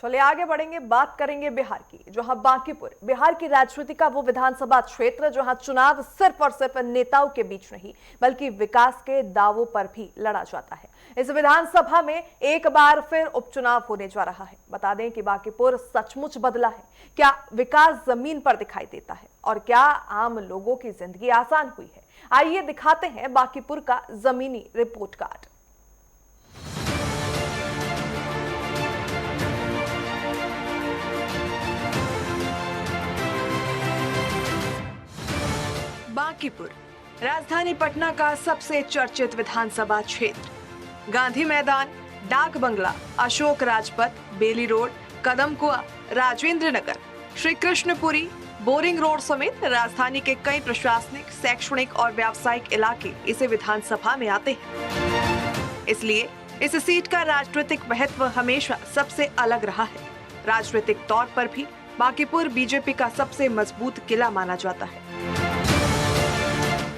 चलिए आगे बढ़ेंगे, बात करेंगे बिहार की, जहां बांकीपुर बिहार की राजनीति का वो विधानसभा क्षेत्र जहां चुनाव सिर्फ और सिर्फ नेताओं के बीच नहीं बल्कि विकास के दावों पर भी लड़ा जाता है। इस विधानसभा में एक बार फिर उपचुनाव होने जा रहा है। बता दें कि बांकीपुर सचमुच बदला है। क्या विकास जमीन पर दिखाई देता है और क्या आम लोगों की जिंदगी आसान हुई है? आइए दिखाते हैं बांकीपुर का जमीनी रिपोर्ट कार्ड। बांकीपुर राजधानी पटना का सबसे चर्चित विधानसभा क्षेत्र। गांधी मैदान, डाक बंगला, अशोक राजपथ, बेली road, Kadamkuan, Rajendra Nagar, Shri Krishnapuri, boring road समेत राजधानी के कई प्रशासनिक, शैक्षणिक और व्यावसायिक इलाके इसे विधानसभा में आते हैं। इसलिए इस सीट का राजनीतिक महत्व हमेशा सबसे अलग रहा है। राजनीतिक तौर पर भी बांकीपुर बीजेपी का सबसे मजबूत किला माना जाता है।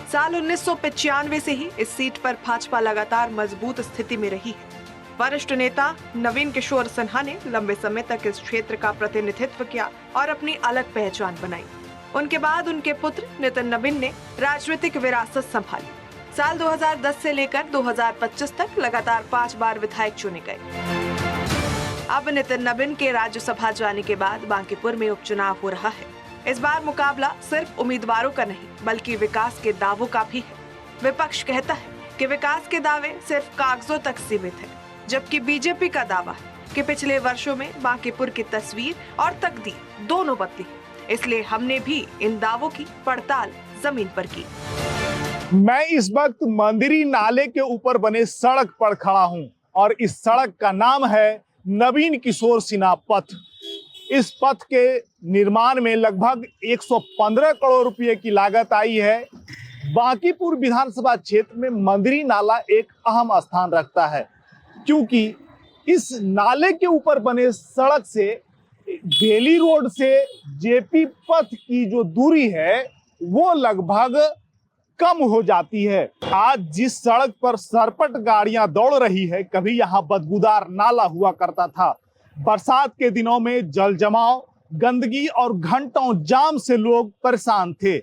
साल 1995 से ही इस सीट पर भाजपा लगातार मजबूत स्थिति में रही है। वरिष्ठ नेता नवीन किशोर सिन्हा ने लंबे समय तक इस क्षेत्र का प्रतिनिधित्व किया और अपनी अलग पहचान बनाई। उनके बाद उनके पुत्र नितिन नवीन ने राजनीतिक विरासत संभाली। साल 2010 से लेकर 2025 तक लगातार 5 बार विधायक चुने गए। अब नितिन नवीन के राज्यसभा जाने के बाद बांकीपुर में उपचुनाव हो रहा है। इस बार मुकाबला सिर्फ उम्मीदवारों का नहीं बल्कि विकास के दावों का भी है। विपक्ष कहता है कि विकास के दावे सिर्फ कागजों तक सीमित है, जबकि बीजेपी का दावा है कि पिछले वर्षों में बांकीपुर की तस्वीर और तकदीर दोनों बदली है। इसलिए हमने भी इन दावों की पड़ताल जमीन पर की। मैं इस वक्त मंदिरी नाले के ऊपर बने सड़क पर खड़ा हूं और इस सड़क का नाम है नवीन किशोर सिन्हा पथ। इस पथ के निर्माण में लगभग 115 करोड़ रुपए की लागत आई है। बांकीपुर विधानसभा क्षेत्र में मंदिरी नाला एक अहम स्थान रखता है, क्योंकि इस नाले के ऊपर बने सड़क से बेली रोड से जेपी पथ की जो दूरी है वो लगभग कम हो जाती है। आज जिस सड़क पर सरपट गाड़ियां दौड़ रही है, कभी यहाँ बदबूदार नाला हुआ करता था। बरसात के दिनों में जल जमाव, गंदगी और घंटों जाम से लोग परेशान थे,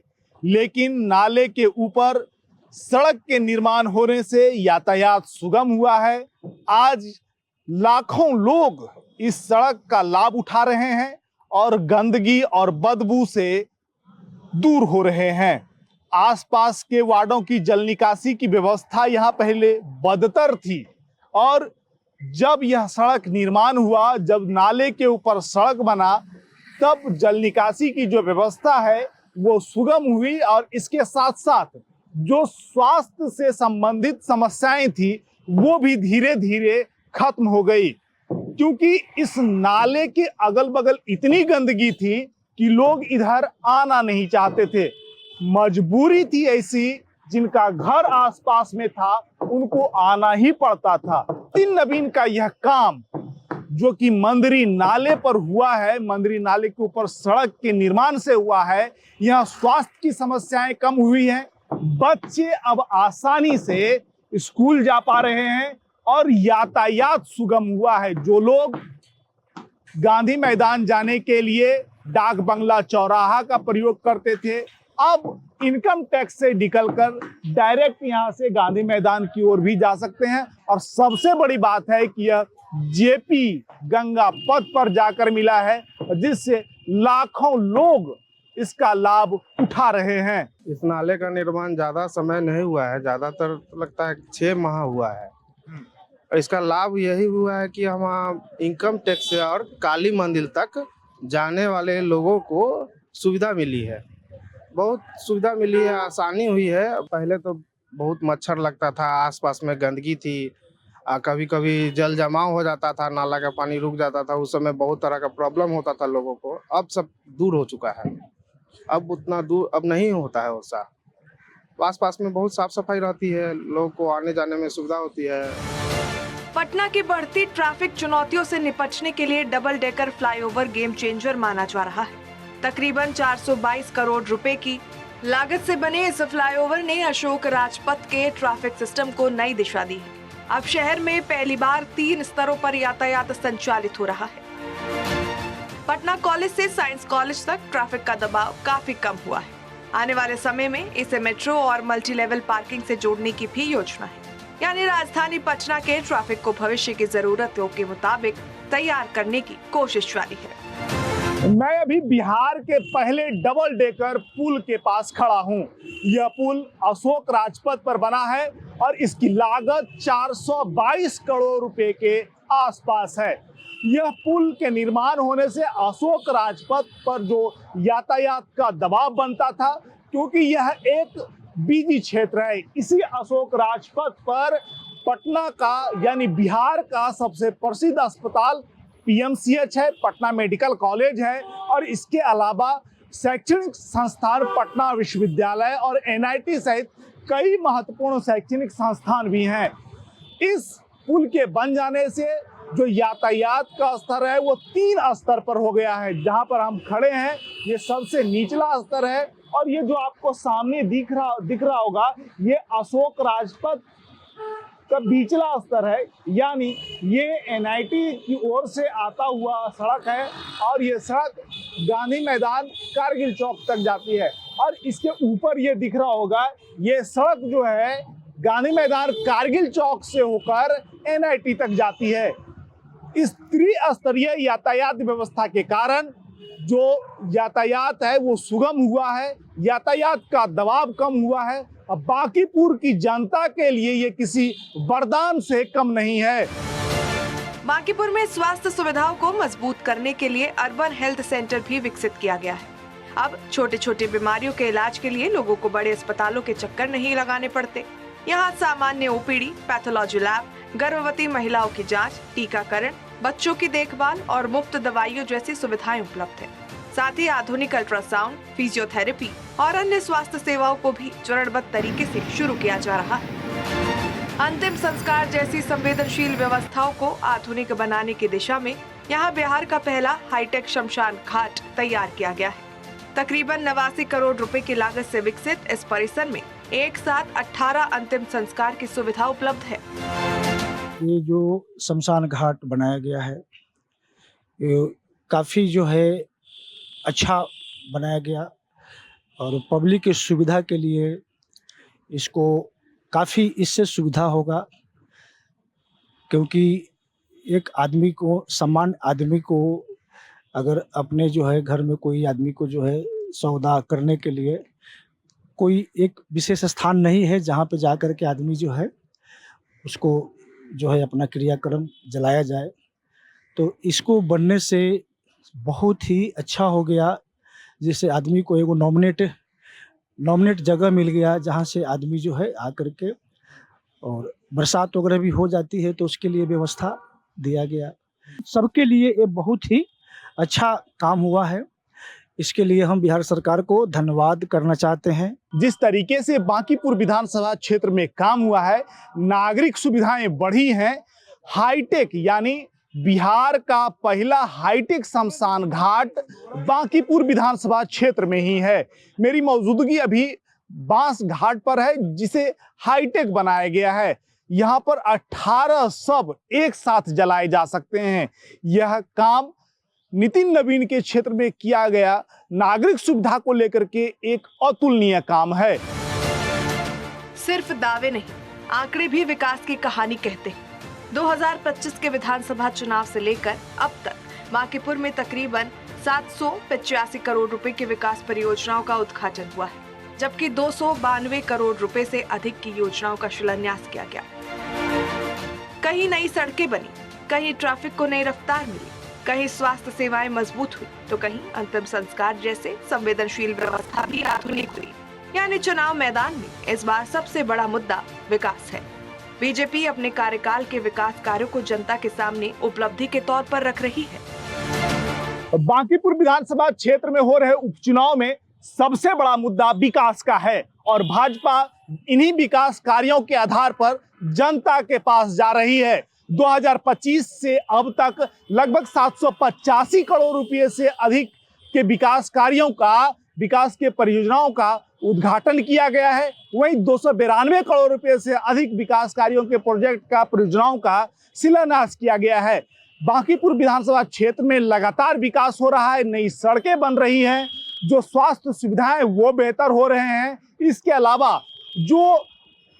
लेकिन नाले के ऊपर सड़क के निर्माण होने से यातायात सुगम हुआ है। आज लाखों लोग इस सड़क का लाभ उठा रहे हैं और गंदगी और बदबू से दूर हो रहे हैं। आसपास के वार्डों की जल निकासी की व्यवस्था यहाँ पहले बदतर थी और जब यह सड़क निर्माण हुआ, जब नाले के ऊपर सड़क बना, तब जल निकासी की जो व्यवस्था है वो सुगम हुई और इसके साथ साथ जो स्वास्थ्य से संबंधित समस्याएं थी वो भी धीरे धीरे खत्म हो गई, क्योंकि इस नाले के अगल बगल इतनी गंदगी थी कि लोग इधर आना नहीं चाहते थे। मजबूरी थी ऐसी, जिनका घर आसपास में था उनको आना ही पड़ता था। नितिन नवीन का यह काम जो कि मंदिरी नाले पर हुआ है, मंदिरी नाले के ऊपर सड़क के निर्माण से हुआ है, यहाँ स्वास्थ्य की समस्याएं कम हुई हैं। बच्चे अब आसानी से स्कूल जा पा रहे हैं और यातायात सुगम हुआ है। जो लोग गांधी मैदान जाने के लिए डाक बंगला चौराहा का प्रयोग करते थे, अब इनकम टैक्स से निकलकर डायरेक्ट यहां से गांधी मैदान की ओर भी जा सकते हैं। और सबसे बड़ी बात है कि यह जेपी गंगा पथ पर जाकर मिला है, जिससे लाखों लोग इसका लाभ उठा रहे हैं। इस नाले का निर्माण ज्यादा समय नहीं हुआ है, ज्यादातर लगता है 6 माह हुआ है। इसका लाभ यही हुआ है कि हम इनकम टैक्स से और काली मंदिर तक जाने वाले लोगों को सुविधा मिली है, बहुत सुविधा मिली है, आसानी हुई है। पहले तो बहुत मच्छर लगता था, आसपास में गंदगी थी, कभी कभी जल जमाव हो जाता था, नाला का पानी रुक जाता था, उस समय बहुत तरह का प्रॉब्लम होता था लोगों को। अब सब दूर हो चुका है, अब उतना दूर अब नहीं होता है वैसा। आसपास में बहुत साफ सफाई रहती है, लोगों को आने जाने में सुविधा होती है। पटना की बढ़ती ट्रैफिक चुनौतियों से निपटने के लिए double decker flyover game changer माना जा रहा है। तकरीबन 422 करोड़ रुपए की लागत से बने इस फ्लाईओवर ने अशोक राजपथ के ट्रैफिक सिस्टम को नई दिशा दी है। अब शहर में पहली बार 3 स्तरों पर यातायात संचालित हो रहा है। पटना कॉलेज से साइंस कॉलेज तक ट्रैफिक का दबाव काफी कम हुआ है। आने वाले समय में इसे मेट्रो और मल्टी लेवल पार्किंग से जोड़ने की भी योजना है। यानी राजधानी पटना के ट्रैफिक को भविष्य की जरूरतों के मुताबिक तैयार करने की कोशिश जारी है। मैं अभी बिहार के पहले डबल डेकर पुल के पास खड़ा हूं। यह पुल अशोक राजपथ पर बना है और इसकी लागत 422 करोड़ रुपए के आसपास है। यह पुल के निर्माण होने से अशोक राजपथ पर जो यातायात का दबाव बनता था, क्योंकि यह एक बिजी क्षेत्र है, इसी अशोक राजपथ पर पटना का यानी बिहार का सबसे प्रसिद्ध अस्पताल पीएमसीएच है, पटना मेडिकल कॉलेज है और इसके अलावा शैक्षणिक संस्थान पटना विश्वविद्यालय और एनआईटी सहित कई महत्वपूर्ण शैक्षणिक संस्थान भी हैं। इस पुल के बन जाने से जो यातायात का स्तर है वो 3 स्तर पर हो गया है। जहां पर हम खड़े हैं ये सबसे निचला स्तर है और ये जो आपको सामने दिख रहा होगा ये अशोक राजपथ का बीचला स्तर है, यानी ये एनआईटी की ओर से आता हुआ सड़क है और ये सड़क गांधी मैदान कारगिल चौक तक जाती है। और इसके ऊपर ये दिख रहा होगा ये सड़क जो है गांधी मैदान कारगिल चौक से होकर एनआईटी तक जाती है। इस त्रिस्तरीय यातायात व्यवस्था के कारण जो यातायात है वो सुगम हुआ है, यातायात का दबाव कम हुआ है। अब बांकीपुर की जनता के लिए ये किसी वरदान से कम नहीं है। बांकीपुर में स्वास्थ्य सुविधाओं को मजबूत करने के लिए अर्बन हेल्थ सेंटर भी विकसित किया गया है। अब छोटे छोटे बीमारियों के इलाज के लिए लोगों को बड़े अस्पतालों के चक्कर नहीं लगाने पड़ते। यहाँ सामान्य ओपीडी, पैथोलॉजी लैब, गर्भवती महिलाओं की जांच, टीकाकरण, बच्चों की देखभाल और मुफ्त दवाइयों जैसी सुविधाएं उपलब्ध है। साथ ही आधुनिक अल्ट्रासाउंड, फिजियोथेरेपी और अन्य स्वास्थ्य सेवाओं को भी चरणबद्ध तरीके से शुरू किया जा रहा है। अंतिम संस्कार जैसी संवेदनशील व्यवस्थाओं को आधुनिक बनाने की दिशा में यहाँ बिहार का पहला हाईटेक शमशान घाट तैयार किया गया है। तकरीबन 89 करोड़ रुपए की लागत से विकसित इस परिसर में एक साथ 18 अंतिम संस्कार की सुविधा उपलब्ध है। ये जो शमशान घाट बनाया गया है ये काफ़ी जो है अच्छा बनाया गया और पब्लिक की सुविधा के लिए इसको काफ़ी इससे सुविधा होगा, क्योंकि एक आदमी को, सामान्य आदमी को अगर अपने जो है घर में कोई आदमी को जो है सौदा करने के लिए कोई एक विशेष स्थान नहीं है जहाँ पे जा कर के आदमी जो है उसको जो है अपना क्रियाक्रम जलाया जाए, तो इसको बनने से बहुत ही अच्छा हो गया। जिससे आदमी को एगो नॉमिनेट जगह मिल गया जहाँ से आदमी जो है आकर के, और बरसात वगैरह भी हो जाती है तो उसके लिए व्यवस्था दिया गया। सबके लिए ये बहुत ही अच्छा काम हुआ है। इसके लिए हम बिहार सरकार को धन्यवाद करना चाहते हैं। जिस तरीके से बांकीपुर विधानसभा क्षेत्र में काम हुआ है, नागरिक सुविधाएं बढ़ी हैं, हाईटेक यानी बिहार का पहला हाईटेक शमशान घाट बांकीपुर विधानसभा क्षेत्र में ही है। मेरी मौजूदगी अभी बांस घाट पर है जिसे हाईटेक बनाया गया है। यहाँ पर 18 शव एक साथ जलाए जा सकते हैं। यह काम नितिन नवीन के क्षेत्र में किया गया नागरिक सुविधा को लेकर के एक अतुलनीय काम है। सिर्फ दावे नहीं, आंकड़े भी विकास की कहानी कहते हैं। 2025 के विधानसभा चुनाव से लेकर अब तक बांकीपुर में तकरीबन 785 करोड़ रुपए की विकास परियोजनाओं का उद्घाटन हुआ है, जबकि 292 करोड़ रुपए से अधिक की योजनाओं का शिलान्यास किया गया। कहीं नई सड़कें बनी, कहीं ट्रैफिक को नई रफ्तार मिली, कहीं स्वास्थ्य सेवाएं मजबूत हुई, तो कहीं अंतिम संस्कार जैसे संवेदनशील व्यवस्था भी आधुनिक हुई। यानी चुनाव मैदान में इस बार सबसे बड़ा मुद्दा विकास है। बीजेपी अपने कार्यकाल के विकास कार्यों को जनता के सामने उपलब्धि के तौर पर रख रही है। बांकीपुर विधानसभा क्षेत्र में हो रहे उपचुनाव में सबसे बड़ा मुद्दा विकास का है और भाजपा इन्हीं विकास कार्यों के आधार पर जनता के पास जा रही है। 2025 से अब तक लगभग 785 करोड़ रुपए से अधिक के विकास कार्यों का, विकास के परियोजनाओं का उद्घाटन किया गया है। वहीं 292 करोड़ रुपए से अधिक विकास कार्यों के प्रोजेक्ट का, परियोजनाओं का शिलान्यास किया गया है। बांकीपुर विधानसभा क्षेत्र में लगातार विकास हो रहा है, नई सड़कें बन रही हैं, जो स्वास्थ्य सुविधाएं वो बेहतर हो रहे हैं। इसके अलावा जो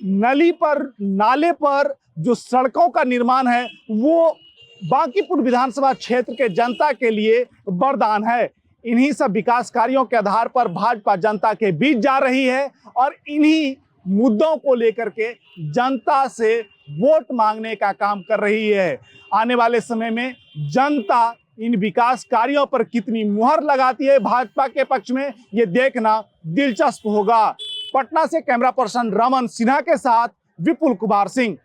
नली पर, नाले पर जो सड़कों का निर्माण है वो बांकीपुर विधानसभा क्षेत्र के जनता के लिए वरदान है। इन्हीं सब विकास कार्यों के आधार पर भाजपा जनता के बीच जा रही है और इन्हीं मुद्दों को लेकर के जनता से वोट मांगने का काम कर रही है। आने वाले समय में जनता इन विकास कार्यों पर कितनी मुहर लगाती है भाजपा के पक्ष में, ये देखना दिलचस्प होगा। पटना से कैमरा पर्सन रमन सिन्हा के साथ विपुल कुमार सिंह।